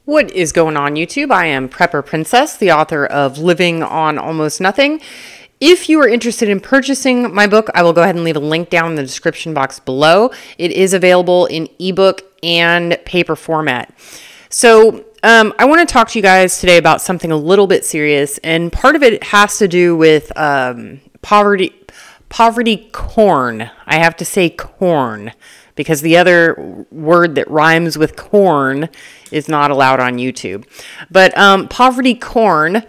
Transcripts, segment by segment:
What is going on, YouTube? I am Prepper Princess, the author of Living on Almost Nothing. If you are interested in purchasing my book, I will go ahead and leave a link down in the description box below. It is available in ebook and paper format. So I want to talk to you guys today about something a little bit serious, and part of it has to do with poverty corn. I have to say corn, because the other word that rhymes with corn is not allowed on YouTube. But poverty corn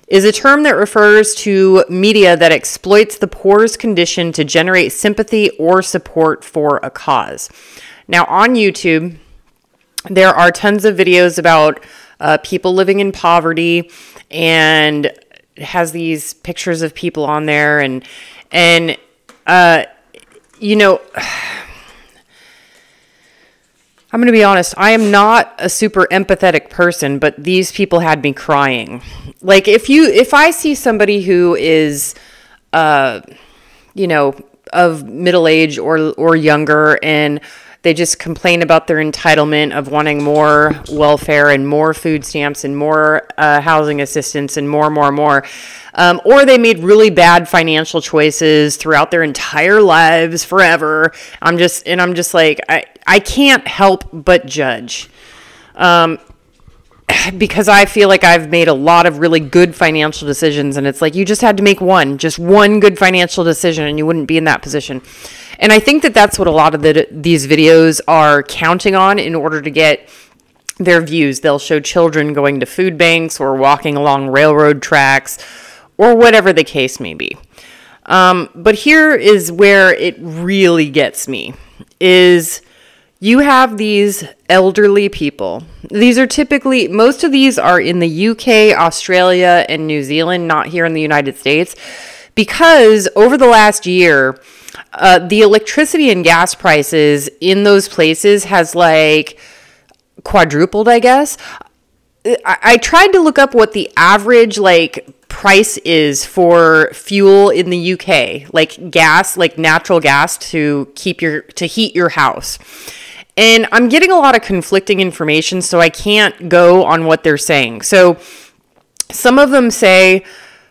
is a term that refers to media that exploits the poor's condition to generate sympathy or support for a cause. Now on YouTube, there are tons of videos about people living in poverty, and it has these pictures of people on there, and you know, I'm going to be honest, I am not a super empathetic person, but these people had me crying. Like, if I see somebody who is, you know, of middle age or younger, and they just complain about their entitlement of wanting more welfare and more food stamps and more housing assistance and more, or they made really bad financial choices throughout their entire lives forever. I'm just like, I can't help but judge, because I feel like I've made a lot of really good financial decisions, and it's like, you just had to make just one good financial decision, and you wouldn't be in that position. And I think that that's what a lot of these videos are counting on in order to get their views. They'll show children going to food banks or walking along railroad tracks or whatever the case may be. But here is where it really gets me, is you have these elderly people. These are typically, most of these are in the UK, Australia, and New Zealand, not here in the United States, because over the last year, the electricity and gas prices in those places has like quadrupled, I guess. I tried to look up what the average like price is for fuel in the UK, like gas, like natural gas to heat your house. And I'm getting a lot of conflicting information, so I can't go on what they're saying. So some of them say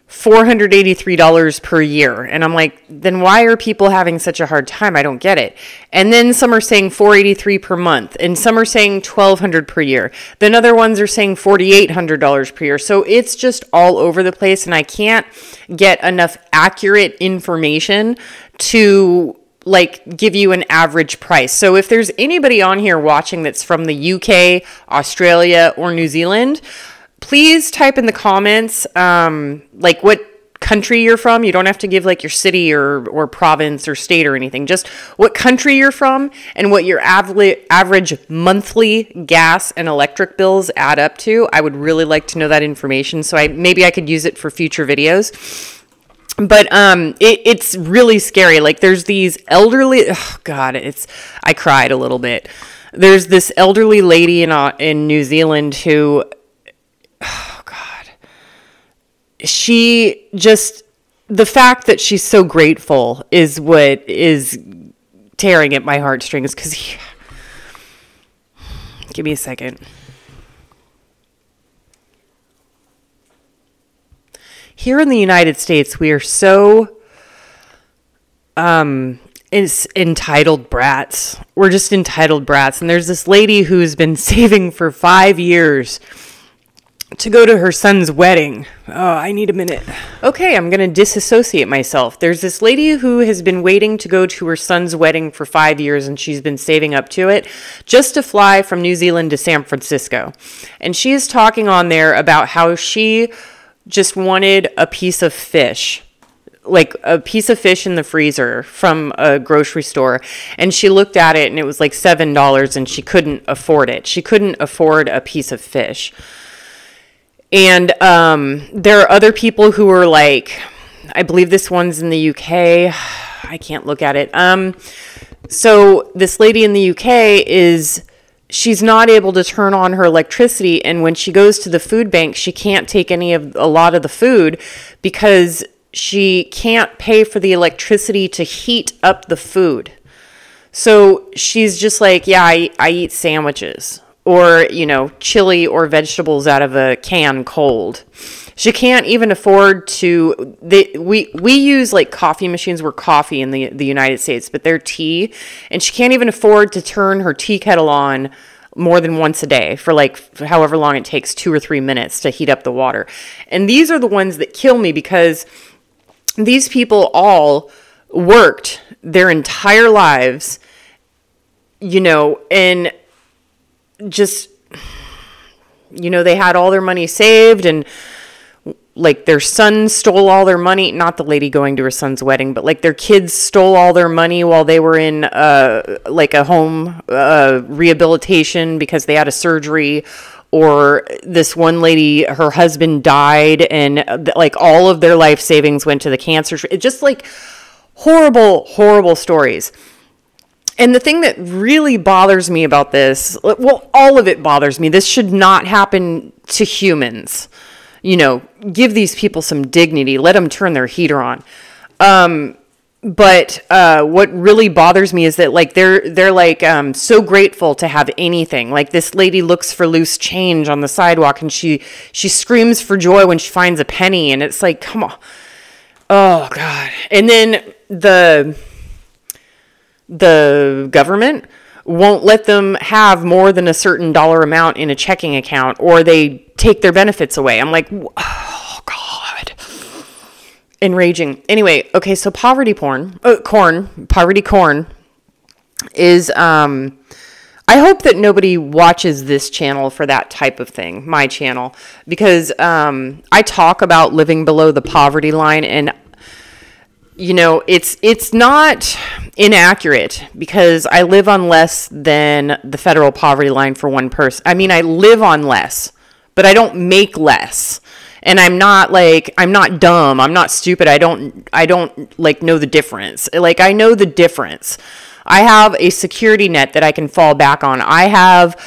$483 per year. And I'm like, then why are people having such a hard time? I don't get it. And then some are saying $483 per month, and some are saying $1,200 per year. Then other ones are saying $4,800 per year. So it's just all over the place, and I can't get enough accurate information to like give you an average price. So if there's anybody on here watching that's from the UK, Australia, or New Zealand, please type in the comments, like what country you're from. You don't have to give like your city or province or state or anything. Just what country you're from and what your average monthly gas and electric bills add up to. I would really like to know that information, so maybe I could use it for future videos. But it's really scary. Like, there's these elderly, oh God, I cried a little bit. There's this elderly lady in New Zealand who, oh God, she just, the fact that she's so grateful is what is tearing at my heartstrings, because give me a second. Here in the United States, we are so entitled brats. We're just entitled brats. And there's this lady who's been saving for 5 years to go to her son's wedding. Oh, I need a minute. Okay, I'm going to disassociate myself. There's this lady who has been waiting to go to her son's wedding for 5 years, and she's been saving up to it just to fly from New Zealand to San Francisco. And she is talking on there about how she just wanted a piece of fish, like a piece of fish in the freezer from a grocery store. And she looked at it and it was like $7, and she couldn't afford it. She couldn't afford a piece of fish. And there are other people who are like, I believe this one's in the UK. I can't look at it. So this lady in the UK she's not able to turn on her electricity, and when she goes to the food bank, she can't take a lot of the food because she can't pay for the electricity to heat up the food. So she's just like, yeah, I eat sandwiches. or, you know, chili or vegetables out of a can cold. She can't even afford to, we use like coffee machines. We're coffee in the United States, but they're tea. And she can't even afford to turn her tea kettle on more than once a day for like however long it takes, 2 or 3 minutes to heat up the water. And these are the ones that kill me, because these people all worked their entire lives, you know, and just, you know, they had all their money saved, and like their son stole all their money, not the lady going to her son's wedding, but like their kids stole all their money while they were in like a home rehabilitation because they had a surgery. Or this one lady, her husband died, and like all of their life savings went to the cancer. It's just like horrible, horrible stories. And the thing that really bothers me about this, well, all of it bothers me. This should not happen to humans. You know, give these people some dignity. Let them turn their heater on. But what really bothers me is that like they're like so grateful to have anything. Like this lady looks for loose change on the sidewalk, and she screams for joy when she finds a penny, and it's like, come on. Oh God. And then the government won't let them have more than a certain dollar amount in a checking account, or they take their benefits away. I'm like, oh God. Enraging. Anyway, okay, so poverty corn is, I hope that nobody watches this channel for that type of thing, my channel, because I talk about living below the poverty line, and you know, it's not inaccurate, because I live on less than the federal poverty line for one person. I mean, I live on less, but I don't make less. And I'm not dumb. I'm not stupid. I don't like know the difference. Like, I know the difference. I have a security net that I can fall back on. I have,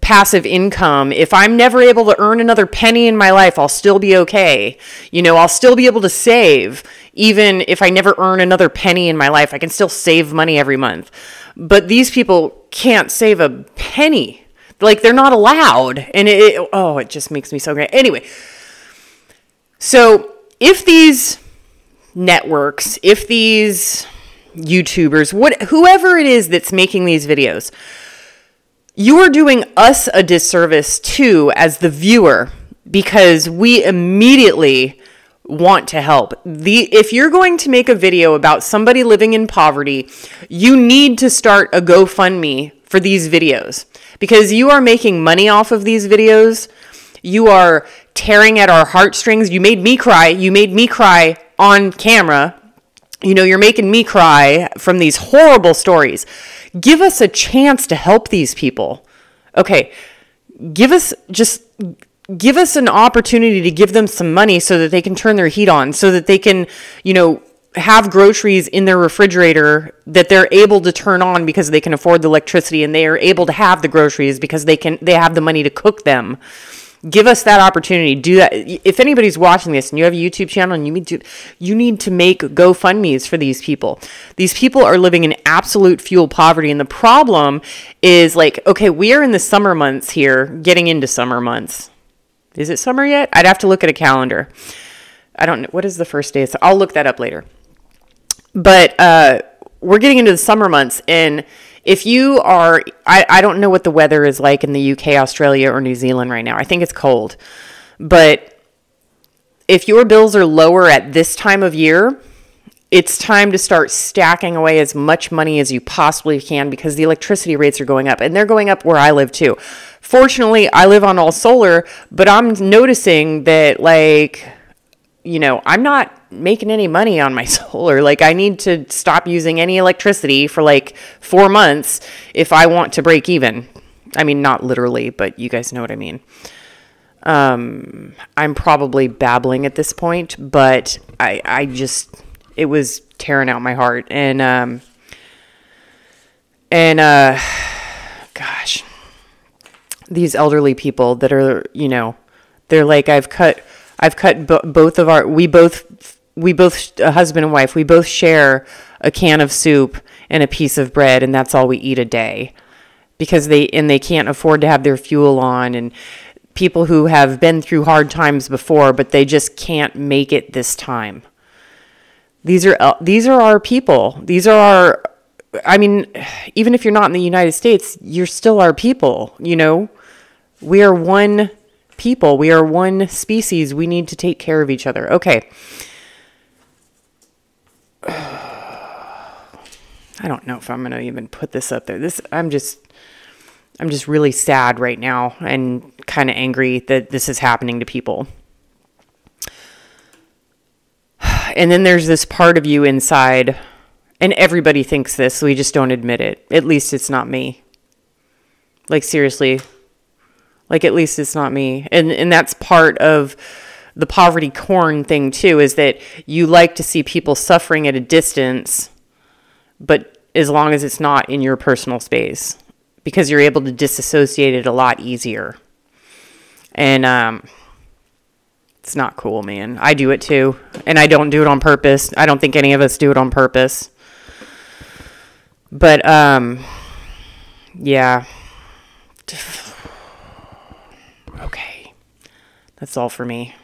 passive income. If I'm never able to earn another penny in my life, I'll still be okay. You know, I'll still be able to save. Even if I never earn another penny in my life, I can still save money every month. But these people can't save a penny. Like, they're not allowed. And it just makes me so great. Anyway, so if these networks, if these YouTubers, whoever it is that's making these videos, you are doing us a disservice too as the viewer, because we immediately want to help. If you're going to make a video about somebody living in poverty, you need to start a GoFundMe for these videos, because you are making money off of these videos. You are tearing at our heartstrings. You made me cry. You made me cry on camera. You know, you're making me cry from these horrible stories. Give us a chance to help these people. Okay, give us an opportunity to give them some money so that they can turn their heat on, so that they can, you know, have groceries in their refrigerator that they're able to turn on because they can afford the electricity, and they are able to have the groceries because they have the money to cook them. Give us that opportunity. Do that. If anybody's watching this and you have a YouTube channel and you need to make GoFundMes for these people. These people are living in absolute fuel poverty. And the problem is, like, okay, we are in the summer months here, getting into summer months. Is it summer yet? I'd have to look at a calendar. I don't know. What is the first day? I'll look that up later. But we're getting into the summer months, and if you are, I don't know what the weather is like in the UK, Australia, or New Zealand right now. I think it's cold. But if your bills are lower at this time of year, it's time to start stacking away as much money as you possibly can, because the electricity rates are going up, and they're going up where I live too. Fortunately, I live on all solar, but I'm noticing that, like, you know, I'm not making any money on my solar. Like, I need to stop using any electricity for like 4 months if I want to break even. I mean, not literally, but you guys know what I mean. I'm probably babbling at this point, but I just, it was tearing out my heart. And gosh, these elderly people that are, you know, they're like, I've cut both of our, we both, a husband and wife, we both share a can of soup and a piece of bread, and that's all we eat a day. because they can't afford to have their fuel on, and people who have been through hard times before, but they just can't make it this time. These are our people. These are our, I mean, even if you're not in the United States, you're still our people, you know? We are one people. We are one species. We need to take care of each other. Okay. I don't know if I'm going to even put this up there. I'm just really sad right now and kind of angry that this is happening to people. And then there's this part of you inside, and everybody thinks this, so we just don't admit it. At least it's not me. Like, seriously. Like, at least it's not me. And that's part of the poverty corn thing, too, is that you like to see people suffering at a distance, but as long as it's not in your personal space, because you're able to disassociate it a lot easier. And it's not cool, man. I do it too, and I don't do it on purpose. I don't think any of us do it on purpose. But yeah. Okay. That's all for me.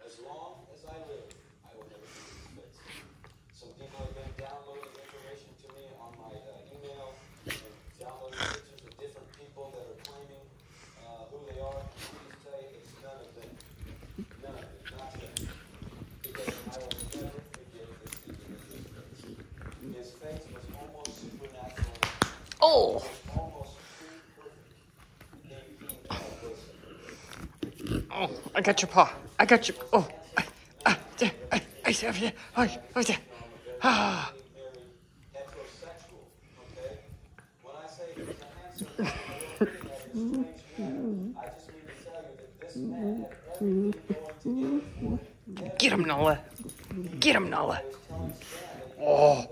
As long as I live, I will never forget his face. Some people have been downloading information to me on my email and downloading pictures of different people that are claiming who they are. Please tell you, it's none of them. None of them. Not them. Because I will never forget this individual's face. His face was almost supernatural. Oh! Almost too perfect. Oh, I got your paw. I got your. Oh, ah. Get him, Nola. Get him, Nola. Oh.